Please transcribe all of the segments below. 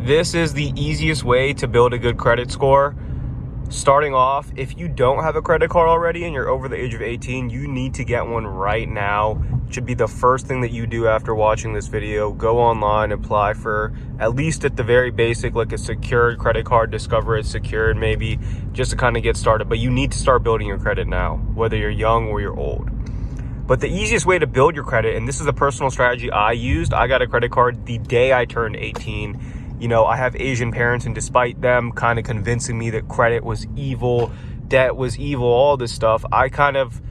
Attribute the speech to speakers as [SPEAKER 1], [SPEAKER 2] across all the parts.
[SPEAKER 1] This is the easiest way to build a good credit score. Starting off, if you don't have a credit card already and you're over the age of 18, you need to get one right now. It should be the first thing that you do after watching this video. Go online, apply for at least at the very basic, like a secured credit card, discover it's secured maybe, just to kind of get started. But you need to start building your credit now, whether you're young or you're old. But the easiest way to build your credit, and this is a personal strategy I used, I got a credit card the day I turned 18. You know, I have Asian parents, and despite them kind of convincing me that credit was evil, debt was evil, all this stuff, I kind of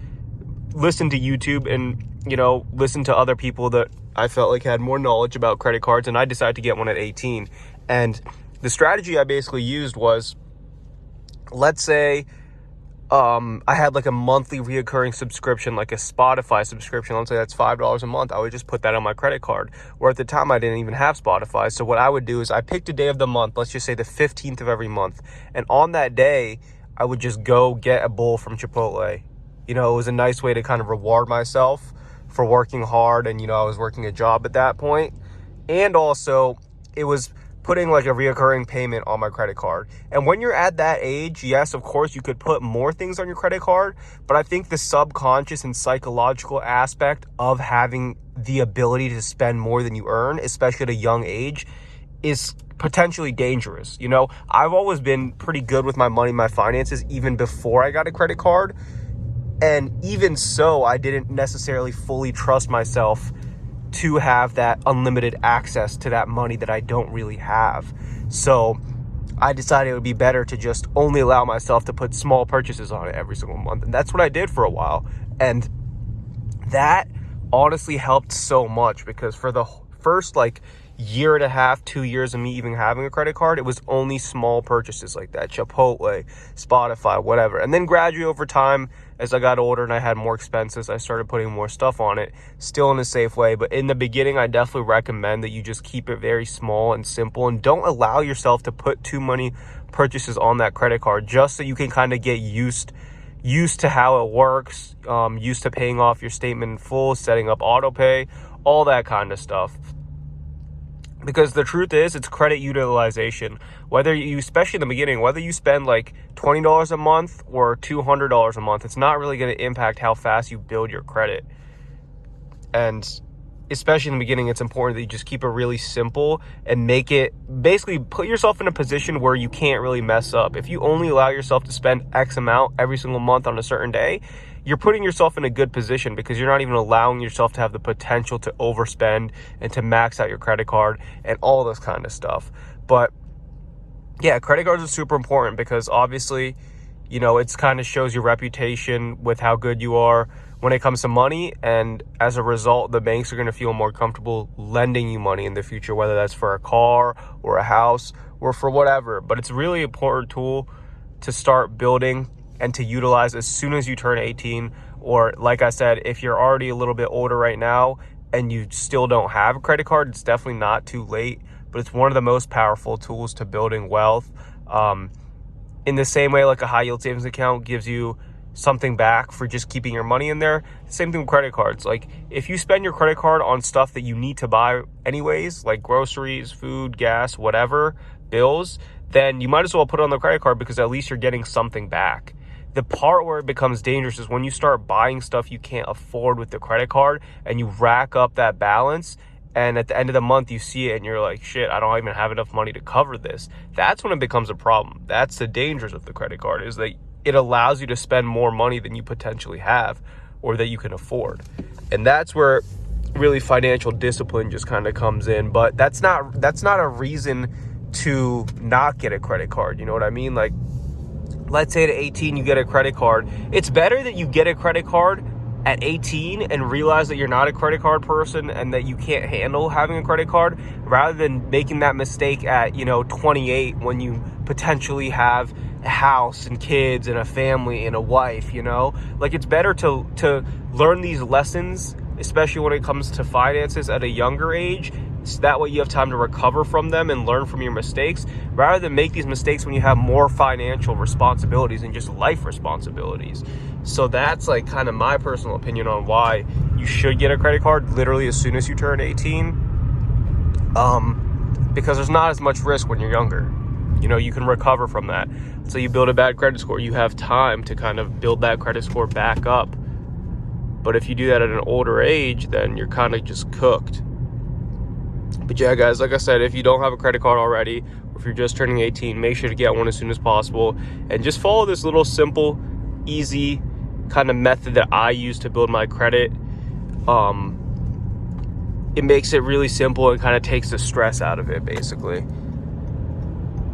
[SPEAKER 1] listened to YouTube and, you know, listened to other people that I felt like had more knowledge about credit cards, and I decided to get one at 18. And the strategy I basically used was, let's say I had like a monthly reoccurring subscription, like a Spotify subscription. Let's say that's $5 a month. I would just put that on my credit card. Where at the time I didn't even have Spotify. So what I would do is I picked a day of the month, let's just say the 15th of every month. And on that day, I would just go get a bowl from Chipotle. You know, it was a nice way to kind of reward myself for working hard. And, you know, I was working a job at that point. And also it was putting like a reoccurring payment on my credit card. And when you're at that age, yes, of course, you could put more things on your credit card, but I think the subconscious and psychological aspect of having the ability to spend more than you earn, especially at a young age, is potentially dangerous. You know, I've always been pretty good with my money, my finances, even before I got a credit card. And even so, I didn't necessarily fully trust myself to have that unlimited access to that money that I don't really have. So I decided it would be better to just only allow myself to put small purchases on it every single month. And that's what I did for a while. And that honestly helped so much, because for the first like year and a half, 2 years of me even having a credit card, it was only small purchases like that, Chipotle, Spotify, whatever. And then gradually over time, as I got older and I had more expenses, I started putting more stuff on it, still in a safe way. But in the beginning, I definitely recommend that you just keep it very small and simple, and don't allow yourself to put too many purchases on that credit card, just so you can kind of get used to how it works, used to paying off your statement in full, setting up auto pay, all that kind of stuff. Because the truth is, it's credit utilization. Whether you, especially in the beginning, whether you spend like $20 a month or $200 a month, it's not really going to impact how fast you build your credit. And especially in the beginning, it's important that you just keep it really simple and make it, basically put yourself in a position where you can't really mess up. If you only allow yourself to spend X amount every single month on a certain day, you're putting yourself in a good position, because you're not even allowing yourself to have the potential to overspend and to max out your credit card and all this kind of stuff. But yeah, credit cards are super important, because obviously, you know, it's kind of shows your reputation with how good you are when it comes to money. And as a result, the banks are going to feel more comfortable lending you money in the future, whether that's for a car or a house or for whatever. But it's a really important tool to start building and to utilize as soon as you turn 18. Or like I said, if you're already a little bit older right now and you still don't have a credit card, it's definitely not too late. But it's one of the most powerful tools to building wealth. In the same way, like a high yield savings account gives you something back for just keeping your money in there. Same thing with credit cards. Like if you spend your credit card on stuff that you need to buy anyways, like groceries, food, gas, whatever, bills, then you might as well put it on the credit card, because at least you're getting something back. The part where it becomes dangerous is when you start buying stuff you can't afford with the credit card, and you rack up that balance, and at the end of the month you see it and you're like, shit, I don't even have enough money to cover this. That's when it becomes a problem. That's the dangers of the credit card, is that it allows you to spend more money than you potentially have or that you can afford. And that's where really financial discipline just kind of comes in. But that's not a reason to not get a credit card. You know what I mean? Like, let's say at 18 you get a credit card. It's better that you get a credit card at 18 and realize that you're not a credit card person and that you can't handle having a credit card, rather than making that mistake at, 28, when you potentially have a house and kids and a family and a wife. Like, it's better to learn these lessons, especially when it comes to finances, at a younger age, so that way you have time to recover from them and learn from your mistakes, rather than make these mistakes when you have more financial responsibilities and just life responsibilities. So that's like kind of my personal opinion on why you should get a credit card literally as soon as you turn 18. because there's not as much risk when you're younger. You know, you can recover from that. So you build a bad credit score, you have time to kind of build that credit score back up. But if you do that at an older age, then you're kind of just cooked. But yeah, guys, like I said, if you don't have a credit card already, or if you're just turning 18, make sure to get one as soon as possible. And just follow this little simple, easy kind of method that I use to build my credit. It makes it really simple and kind of takes the stress out of it, basically.